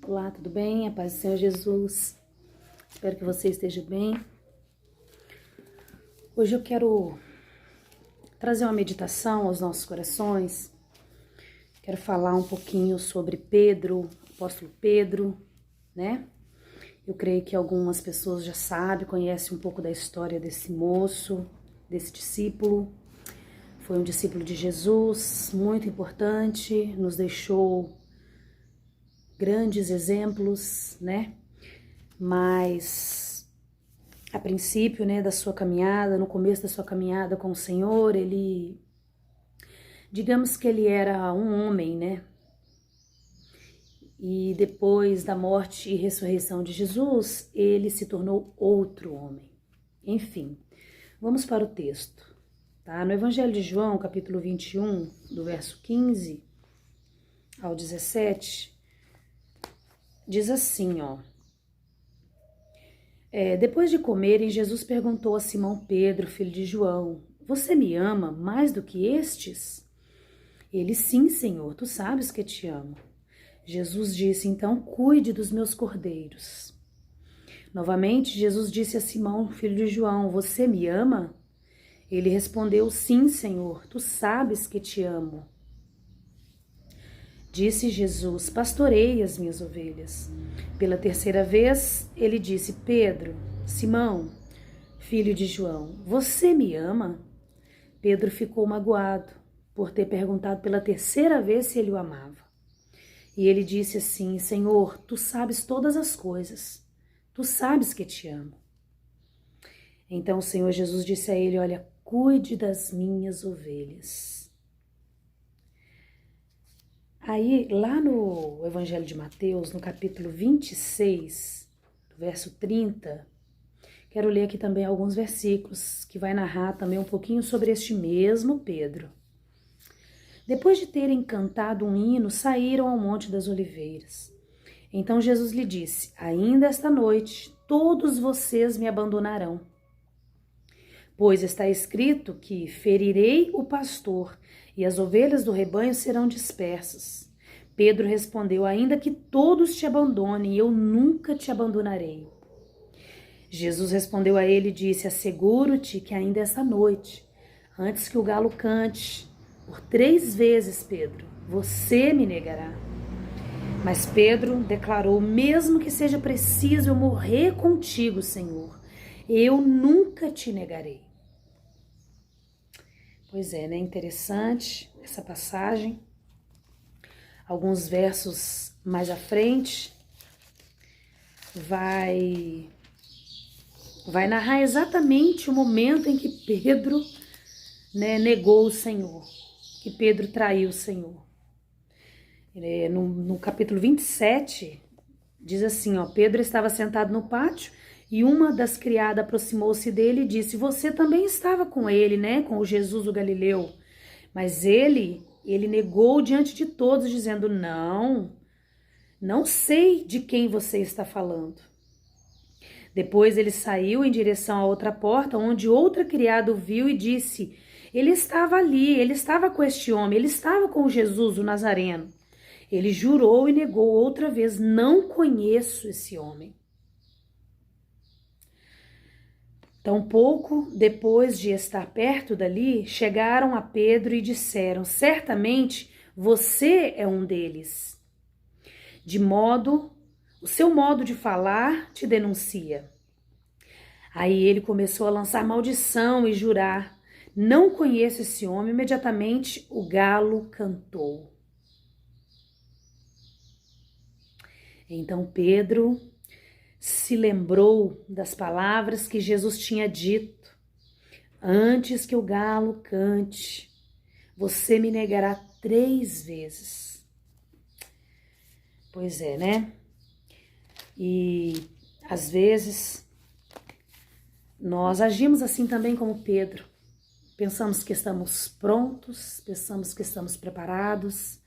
Olá, tudo bem? A paz do Senhor Jesus. Espero que você esteja bem. Hoje eu quero trazer uma meditação aos nossos corações. Quero falar um pouquinho sobre Pedro, apóstolo Pedro, né? Eu creio que algumas pessoas já sabem, conhecem um pouco da história desse moço, desse discípulo. Foi um discípulo de Jesus, muito importante, nos deixou grandes exemplos, né? Mas a princípio, né, da sua caminhada, no começo da sua caminhada com o Senhor, digamos que ele era um homem, né? E depois da morte e ressurreição de Jesus, ele se tornou outro homem. Enfim, vamos para o texto, tá? No Evangelho de João, capítulo 21, do verso 15 ao 17, diz assim, ó. Depois de comerem, Jesus perguntou a Simão Pedro, filho de João, você me ama mais do que estes? Ele, sim, Senhor, tu sabes que te amo. Jesus disse, então cuide dos meus cordeiros. Novamente, Jesus disse a Simão, filho de João, você me ama? Ele respondeu, sim, Senhor, tu sabes que te amo. Disse Jesus, pastorei as minhas ovelhas. Pela terceira vez, ele disse, Pedro, Simão, filho de João, você me ama? Pedro ficou magoado por ter perguntado pela terceira vez se ele o amava. E ele disse assim, Senhor, tu sabes todas as coisas, tu sabes que te amo. Então o Senhor Jesus disse a ele, olha, cuide das minhas ovelhas. Aí, lá no Evangelho de Mateus, no capítulo 26, verso 30, quero ler aqui também alguns versículos que vai narrar também um pouquinho sobre este mesmo Pedro. Depois de terem cantado um hino, saíram ao Monte das Oliveiras. Então Jesus lhe disse, ainda esta noite todos vocês me abandonarão. Pois está escrito que ferirei o pastor e as ovelhas do rebanho serão dispersas. Pedro respondeu, ainda que todos te abandonem, eu nunca te abandonarei. Jesus respondeu a ele e disse, asseguro-te que ainda esta noite, antes que o galo cante, por 3 vezes, Pedro, você me negará. Mas Pedro declarou, mesmo que seja preciso eu morrer contigo, Senhor, eu nunca te negarei. Pois é, né? Interessante essa passagem. Alguns versos mais à frente vai narrar exatamente o momento em que Pedro, né, negou o Senhor, que Pedro traiu o Senhor. No capítulo 27, diz assim, ó, Pedro estava sentado no pátio e uma das criadas aproximou-se dele e disse, você também estava com ele, né, com o Jesus o Galileu. Mas ele negou diante de todos, dizendo, não sei de quem você está falando. Depois ele saiu em direção à outra porta, onde outra criada o viu e disse, ele estava ali, ele estava com este homem, ele estava com Jesus, o Nazareno. Ele jurou e negou outra vez, não conheço esse homem. Tampouco, depois de estar perto dali, chegaram a Pedro e disseram, certamente você é um deles. O seu modo de falar te denuncia. Aí ele começou a lançar maldição e jurar, não conheço esse homem. Imediatamente o galo cantou. Então Pedro se lembrou das palavras que Jesus tinha dito. Antes que o galo cante, você me negará 3 vezes. Pois é, né? E às vezes nós agimos assim também como Pedro. Pensamos que estamos prontos, pensamos que estamos preparados,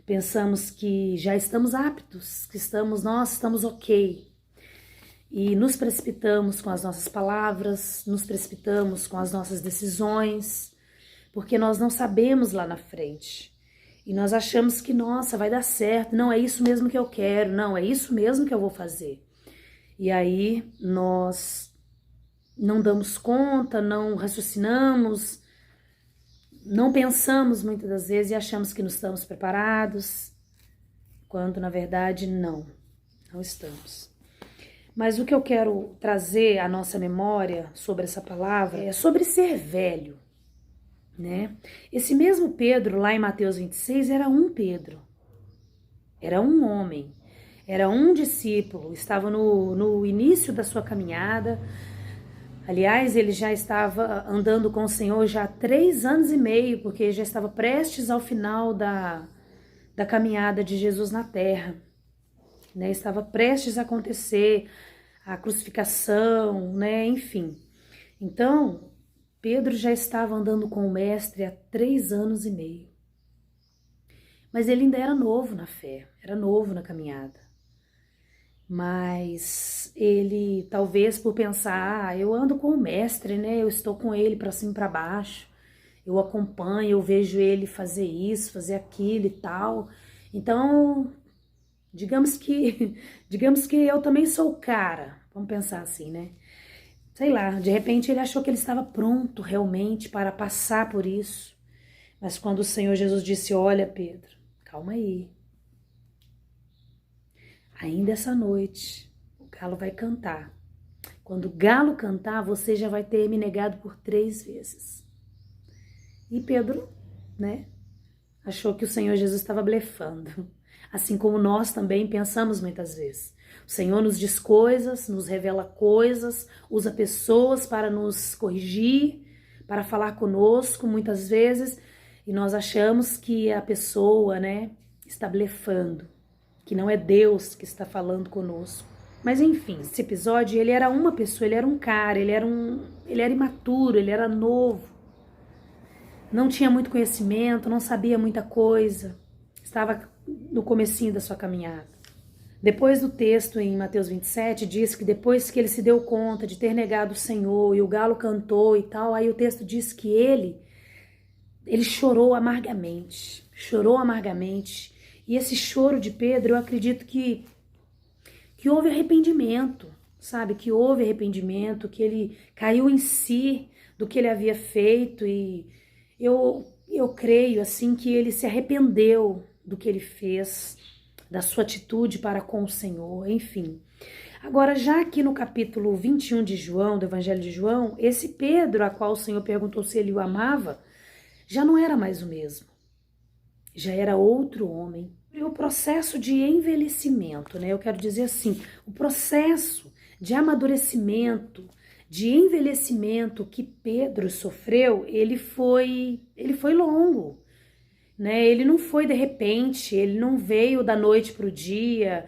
pensamos que já estamos aptos, que nós estamos ok. E nos precipitamos com as nossas palavras, nos precipitamos com as nossas decisões, porque nós não sabemos lá na frente. E nós achamos que, nossa, vai dar certo, não, é isso mesmo que eu quero, não, é isso mesmo que eu vou fazer. E aí nós não damos conta, não raciocinamos, não pensamos muitas das vezes e achamos que não estamos preparados, quando na verdade não estamos. Mas o que eu quero trazer à nossa memória sobre essa palavra é sobre ser velho, né? Esse mesmo Pedro, lá em Mateus 26, era um Pedro, era um homem, era um discípulo, estava no início da sua caminhada. Aliás, ele já estava andando com o Senhor já há 3 anos e meio, porque já estava prestes ao final da caminhada de Jesus na terra, né? Estava prestes a acontecer a crucificação, né? Enfim. Então, Pedro já estava andando com o Mestre há 3 anos e meio. Mas ele ainda era novo na fé, era novo na caminhada. Mas ele, talvez por pensar, eu ando com o Mestre, né? Eu estou com ele para cima e para baixo, eu acompanho, eu vejo ele fazer isso, fazer aquilo e tal. Então, digamos que eu também sou o cara, vamos pensar assim, né? Sei lá, de repente ele achou que ele estava pronto realmente para passar por isso. Mas quando o Senhor Jesus disse, olha Pedro, calma aí. Ainda essa noite, o galo vai cantar. Quando o galo cantar, você já vai ter me negado por 3 vezes. E Pedro, né, achou que o Senhor Jesus estava blefando. Assim como nós também pensamos muitas vezes. O Senhor nos diz coisas, nos revela coisas, usa pessoas para nos corrigir, para falar conosco muitas vezes, e nós achamos que a pessoa, né, está blefando, que não é Deus que está falando conosco. Mas enfim, esse episódio, ele era uma pessoa, ele era um cara, ele era imaturo, ele era novo, não tinha muito conhecimento, não sabia muita coisa, estava no comecinho da sua caminhada. Depois do texto em Mateus 27, diz que depois que ele se deu conta de ter negado o Senhor e o galo cantou e tal, aí o texto diz que ele chorou amargamente, e esse choro de Pedro, eu acredito que houve arrependimento, sabe? Que houve arrependimento, que ele caiu em si do que ele havia feito e eu creio assim que ele se arrependeu do que ele fez, da sua atitude para com o Senhor, enfim. Agora, já aqui no capítulo 21 de João, do Evangelho de João, esse Pedro, a qual o Senhor perguntou se ele o amava, já não era mais o mesmo. Já era outro homem. E o processo de envelhecimento, né? Eu quero dizer assim, o processo de amadurecimento, de envelhecimento que Pedro sofreu, ele foi longo, né? Ele não foi de repente, ele não veio da noite para o dia.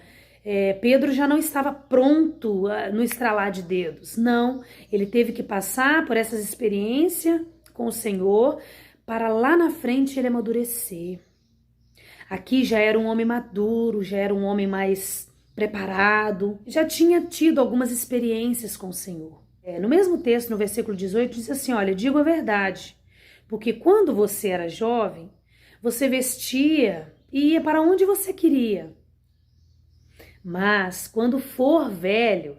Pedro já não estava pronto no estralar de dedos, não. Ele teve que passar por essas experiências com o Senhor para lá na frente ele amadurecer. Aqui já era um homem maduro, já era um homem mais preparado, já tinha tido algumas experiências com o Senhor. No mesmo texto, no versículo 18, diz assim, olha, digo a verdade, porque quando você era jovem, você vestia e ia para onde você queria. Mas quando for velho,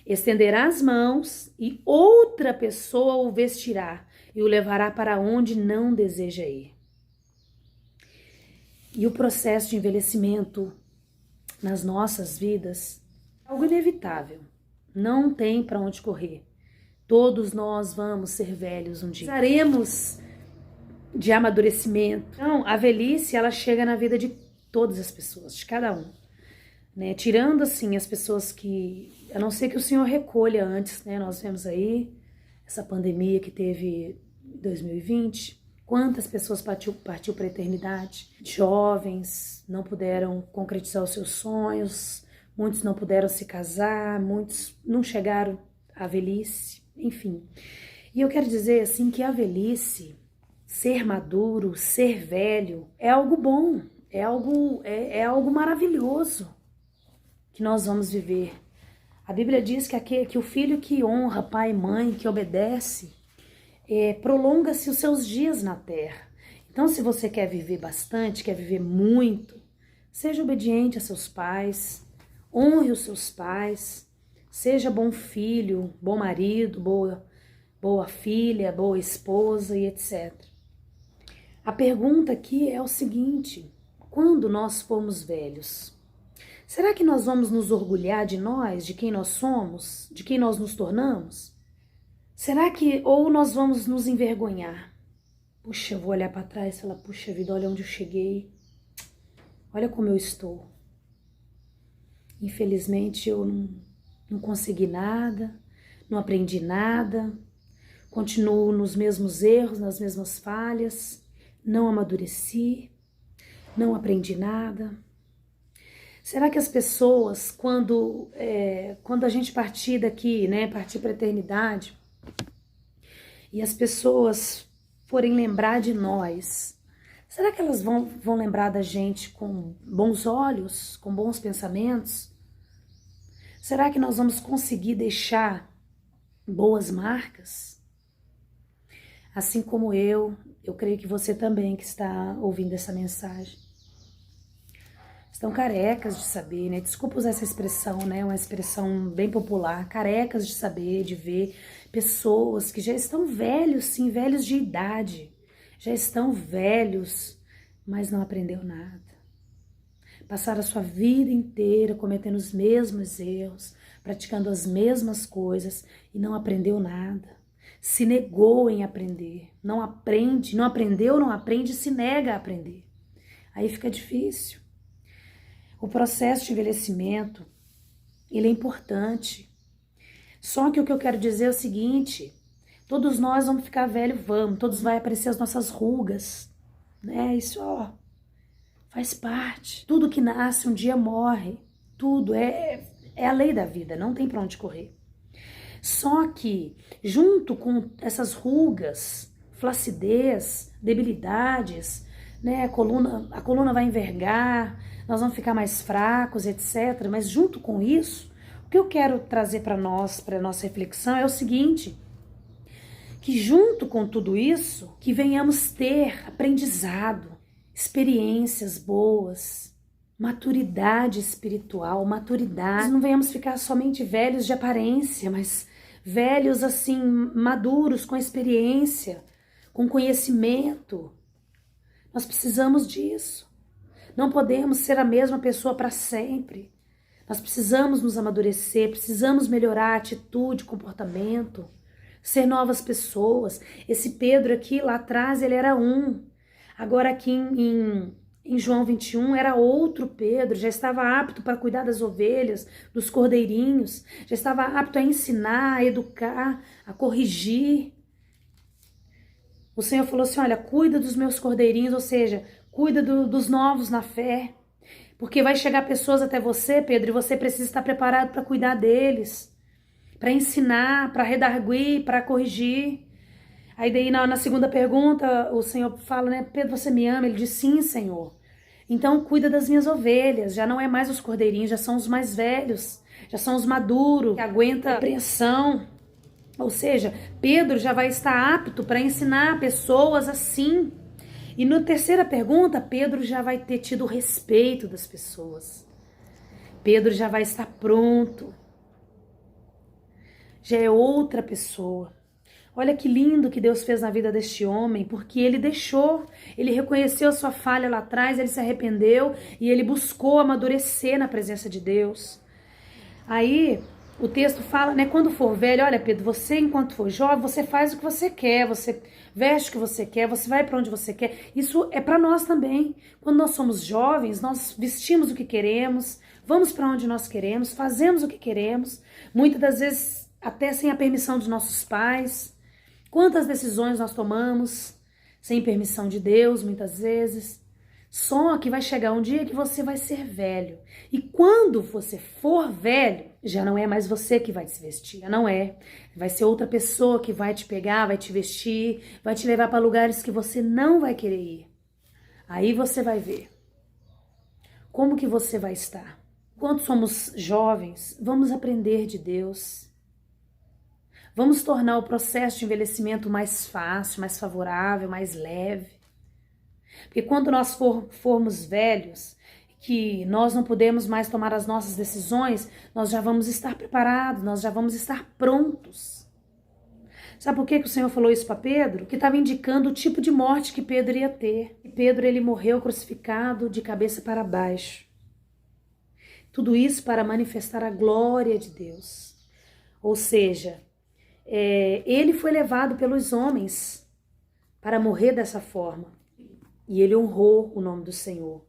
estenderá as mãos e outra pessoa o vestirá e o levará para onde não deseja ir. E o processo de envelhecimento nas nossas vidas é algo inevitável. Não tem para onde correr. Todos nós vamos ser velhos um dia. Precisaremos de amadurecimento. Então, a velhice, ela chega na vida de todas as pessoas, de cada um. Né? Tirando, assim, as pessoas que... A não ser que o Senhor recolha antes, né? Nós vemos aí essa pandemia que teve em 2020... Quantas pessoas partiu para a eternidade? Jovens não puderam concretizar os seus sonhos, muitos não puderam se casar, muitos não chegaram à velhice, enfim. E eu quero dizer assim que a velhice, ser maduro, ser velho, é algo bom, é algo maravilhoso que nós vamos viver. A Bíblia diz que o filho que honra pai e mãe, que obedece, prolonga-se os seus dias na terra. Então, se você quer viver bastante, quer viver muito, seja obediente a seus pais, honre os seus pais, seja bom filho, bom marido, boa filha, boa esposa e etc. A pergunta aqui é o seguinte: quando nós formos velhos, será que nós vamos nos orgulhar de nós, de quem nós somos, de quem nós nos tornamos? Será que, ou nós vamos nos envergonhar? Puxa, eu vou olhar para trás e falar, puxa vida, olha onde eu cheguei, olha como eu estou. Infelizmente eu não consegui nada, não aprendi nada, continuo nos mesmos erros, nas mesmas falhas, não amadureci, não aprendi nada. Será que as pessoas, quando a gente partir daqui, né, partir para a eternidade, e as pessoas forem lembrar de nós, será que elas vão lembrar da gente com bons olhos, com bons pensamentos? Será que nós vamos conseguir deixar boas marcas? Assim como eu creio que você também que está ouvindo essa mensagem. Estão carecas de saber, né? Desculpa usar essa expressão, né? Uma expressão bem popular. Carecas de saber, de ver pessoas que já estão velhos, sim, velhos de idade. Já estão velhos, mas não aprendeu nada. Passaram a sua vida inteira cometendo os mesmos erros, praticando as mesmas coisas e não aprendeu nada. Se negou em aprender. Não aprendeu, não aprende, se nega a aprender. Aí fica difícil. O processo de envelhecimento, ele é importante. Só que o que eu quero dizer é o seguinte, todos nós vamos ficar velhos, todos vai aparecer as nossas rugas, né? Isso, ó, faz parte. Tudo que nasce um dia morre, tudo é a lei da vida, não tem pra onde correr. Só que, junto com essas rugas, flacidez, debilidades, né? A coluna vai envergar, nós vamos ficar mais fracos, etc. Mas junto com isso, o que eu quero trazer para nós, para nossa reflexão é o seguinte, que junto com tudo isso, que venhamos ter aprendizado, experiências boas, maturidade espiritual, maturidade. Não venhamos ficar somente velhos de aparência, mas velhos assim, maduros, com experiência, com conhecimento. Nós precisamos disso. Não podemos ser a mesma pessoa para sempre. Nós precisamos nos amadurecer, precisamos melhorar a atitude, comportamento, ser novas pessoas. Esse Pedro aqui, lá atrás, ele era um. Agora aqui em João 21, era outro Pedro, já estava apto para cuidar das ovelhas, dos cordeirinhos, já estava apto a ensinar, a educar, a corrigir. O Senhor falou assim, olha, cuida dos meus cordeirinhos, ou seja, cuida dos novos na fé, porque vai chegar pessoas até você, Pedro, e você precisa estar preparado para cuidar deles, para ensinar, para redarguir, para corrigir. Aí daí na segunda pergunta, o Senhor fala, né, Pedro, você me ama? Ele diz, sim, Senhor. Então cuida das minhas ovelhas, já não é mais os cordeirinhos, já são os mais velhos, já são os maduros, que aguentam a pressão. Ou seja, Pedro já vai estar apto para ensinar pessoas assim. E na terceira pergunta, Pedro já vai ter tido o respeito das pessoas. Pedro já vai estar pronto. Já é outra pessoa. Olha que lindo que Deus fez na vida deste homem, porque ele ele reconheceu a sua falha lá atrás, ele se arrependeu e ele buscou amadurecer na presença de Deus. Aí o texto fala, né, quando for velho, olha Pedro, você enquanto for jovem, você faz o que você quer, você veste o que você quer, você vai para onde você quer. Isso é para nós também. Quando nós somos jovens, nós vestimos o que queremos, vamos para onde nós queremos, fazemos o que queremos, muitas das vezes até sem a permissão dos nossos pais. Quantas decisões nós tomamos sem permissão de Deus, muitas vezes. Só que vai chegar um dia que você vai ser velho. E quando você for velho, já não é mais você que vai se vestir, já não é. Vai ser outra pessoa que vai te pegar, vai te vestir, vai te levar para lugares que você não vai querer ir. Aí você vai ver como que você vai estar. Quando somos jovens, vamos aprender de Deus. Vamos tornar o processo de envelhecimento mais fácil, mais favorável, mais leve. Porque quando nós formos velhos, que nós não podemos mais tomar as nossas decisões, nós já vamos estar preparados, nós já vamos estar prontos. Sabe por que o Senhor falou isso para Pedro? Que estava indicando o tipo de morte que Pedro ia ter. E Pedro, ele morreu crucificado de cabeça para baixo. Tudo isso para manifestar a glória de Deus. Ou seja, ele foi levado pelos homens para morrer dessa forma. E ele honrou o nome do Senhor.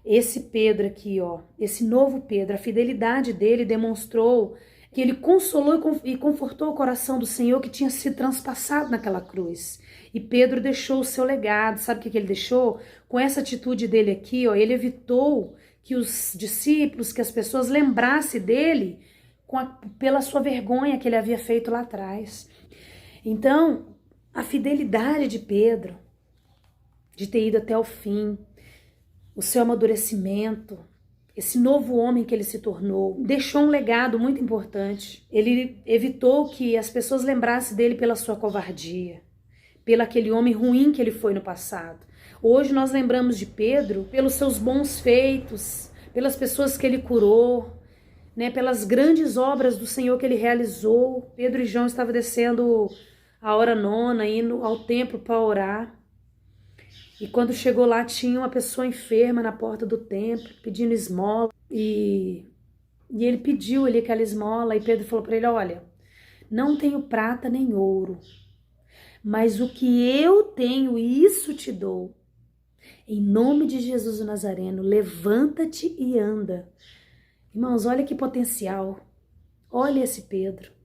Esse Pedro aqui, ó, esse novo Pedro, a fidelidade dele demonstrou que ele consolou e confortou o coração do Senhor que tinha sido transpassado naquela cruz. E Pedro deixou o seu legado. Sabe o que ele deixou? Com essa atitude dele aqui, ó, ele evitou que os discípulos, que as pessoas lembrassem dele pela sua vergonha que ele havia feito lá atrás. Então, a fidelidade de Pedro, de ter ido até o fim, o seu amadurecimento, esse novo homem que ele se tornou, deixou um legado muito importante. Ele evitou que as pessoas lembrassem dele pela sua covardia, pelo aquele homem ruim que ele foi no passado. Hoje nós lembramos de Pedro pelos seus bons feitos, pelas pessoas que ele curou, né, pelas grandes obras do Senhor que ele realizou. Pedro e João estavam descendo a hora nona, indo ao templo para orar. E quando chegou lá, tinha uma pessoa enferma na porta do templo, pedindo esmola. E ele pediu ali aquela esmola. E Pedro falou para ele, olha, não tenho prata nem ouro, mas o que eu tenho, isso te dou. Em nome de Jesus o Nazareno, levanta-te e anda. Irmãos, olha que potencial. Olha esse Pedro.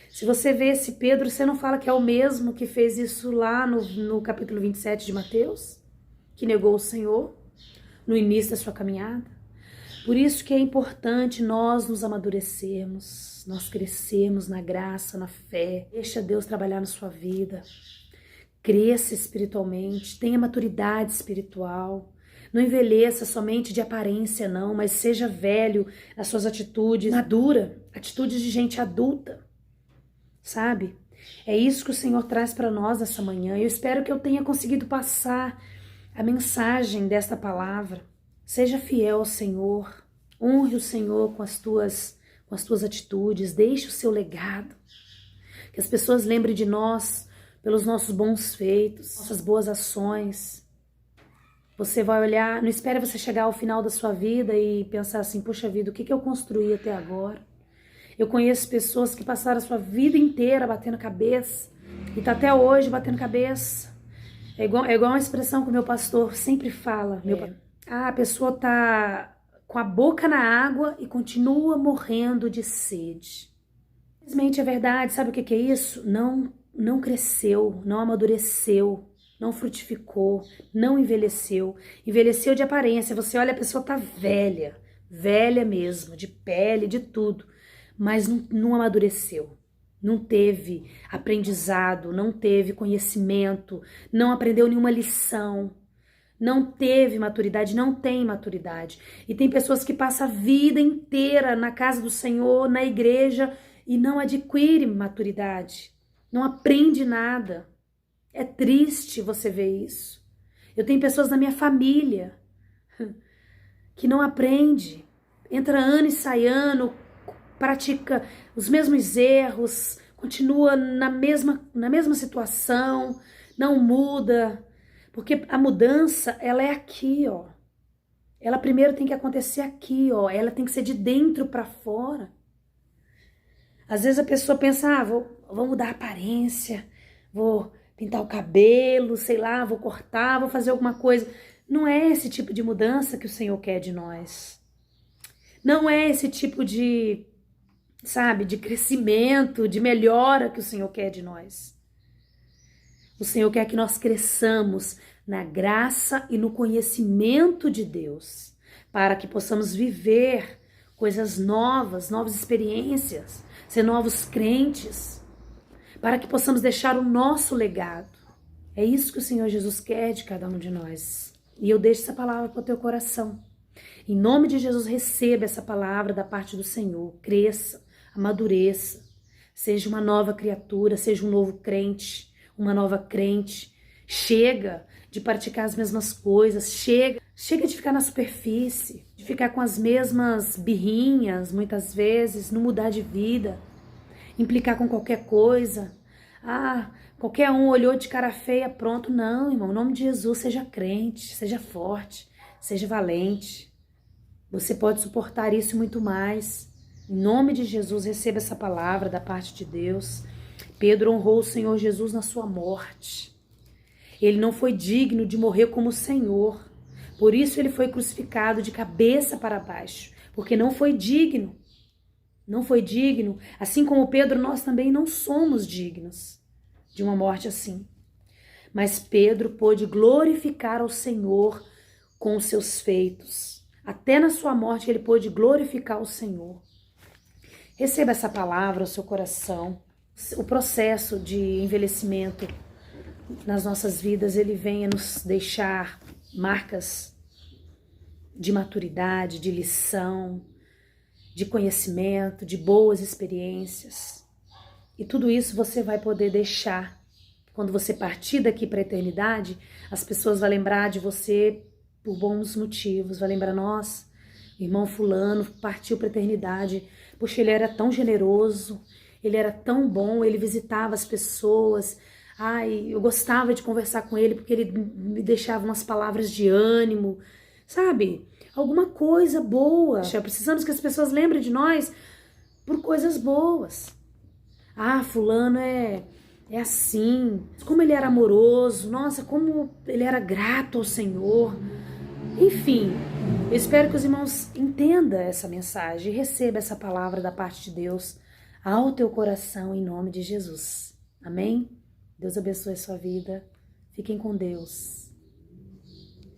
Se você vê esse Pedro, você não fala que é o mesmo que fez isso lá no capítulo 27 de Mateus, que negou o Senhor no início da sua caminhada? Por isso que é importante nós nos amadurecermos, nós crescermos na graça, na fé. Deixa Deus trabalhar na sua vida. Cresça espiritualmente, tenha maturidade espiritual. Não envelheça somente de aparência, não, mas seja velho nas suas atitudes, madura, atitudes de gente adulta. Sabe? É isso que o Senhor traz para nós nessa manhã. Eu espero que eu tenha conseguido passar a mensagem desta palavra. Seja fiel ao Senhor, honre o Senhor com as tuas atitudes, deixe o seu legado. Que as pessoas lembrem de nós pelos nossos bons feitos, nossas boas ações. Você vai olhar, não espere você chegar ao final da sua vida e pensar assim, poxa vida, o que eu construí até agora? Eu conheço pessoas que passaram a sua vida inteira batendo cabeça e tá até hoje batendo cabeça. É igual uma expressão que o meu pastor sempre fala. A pessoa tá com a boca na água e continua morrendo de sede. Infelizmente é verdade, sabe o que é isso? Não cresceu, não amadureceu, não frutificou, não envelheceu. Envelheceu de aparência, você olha, a pessoa tá velha, velha mesmo, de pele, de tudo. Mas não amadureceu, não teve aprendizado, não teve conhecimento, não aprendeu nenhuma lição, não teve maturidade, não tem maturidade. E tem pessoas que passam a vida inteira na casa do Senhor, na igreja, e não adquire maturidade, não aprende nada. É triste você ver isso. Eu tenho pessoas na minha família que não aprende, entra ano e sai ano, pratica os mesmos erros, continua na mesma situação, não muda, porque a mudança, ela é aqui, ó. Ela primeiro tem que acontecer aqui, ó. Ela tem que ser de dentro para fora. Às vezes a pessoa pensa, vou mudar a aparência, vou pintar o cabelo, sei lá, vou cortar, vou fazer alguma coisa. Não é esse tipo de mudança que o Senhor quer de nós. Não é esse tipo de crescimento, de melhora que o Senhor quer de nós. O Senhor quer que nós cresçamos na graça e no conhecimento de Deus, para que possamos viver coisas novas, novas experiências, ser novos crentes, para que possamos deixar o nosso legado. É isso que o Senhor Jesus quer de cada um de nós. E eu deixo essa palavra para o teu coração. Em nome de Jesus, receba essa palavra da parte do Senhor. Cresça, amadureça, seja uma nova criatura, seja um novo crente, uma nova crente. Chega de praticar as mesmas coisas. Chega de ficar na superfície, de ficar com as mesmas birrinhas, muitas vezes, não mudar de vida, implicar com qualquer coisa. Qualquer um olhou de cara feia, pronto. Não, irmão, em nome de Jesus, seja crente, seja forte, seja valente. Você pode suportar isso e muito mais. Em nome de Jesus, receba essa palavra da parte de Deus. Pedro honrou o Senhor Jesus na sua morte. Ele não foi digno de morrer como o Senhor. Por isso ele foi crucificado de cabeça para baixo, porque não foi digno. Não foi digno. Assim como Pedro, nós também não somos dignos de uma morte assim. Mas Pedro pôde glorificar ao Senhor com os seus feitos. Até na sua morte ele pôde glorificar o Senhor. Receba essa palavra ao seu coração. O processo de envelhecimento nas nossas vidas, ele vem a nos deixar marcas de maturidade, de lição, de conhecimento, de boas experiências. E tudo isso você vai poder deixar. Quando você partir daqui para a eternidade, as pessoas vão lembrar de você por bons motivos. Vai lembrar, nossa, irmão fulano partiu para a eternidade. Puxa, ele era tão generoso, ele era tão bom, ele visitava as pessoas. Eu gostava de conversar com ele porque ele me deixava umas palavras de ânimo, sabe? Alguma coisa boa. Precisamos que as pessoas lembrem de nós por coisas boas. Fulano é assim, como ele era amoroso, nossa, como ele era grato ao Senhor. Enfim, eu espero que os irmãos entendam essa mensagem e recebam essa palavra da parte de Deus ao teu coração em nome de Jesus. Amém? Deus abençoe a sua vida. Fiquem com Deus.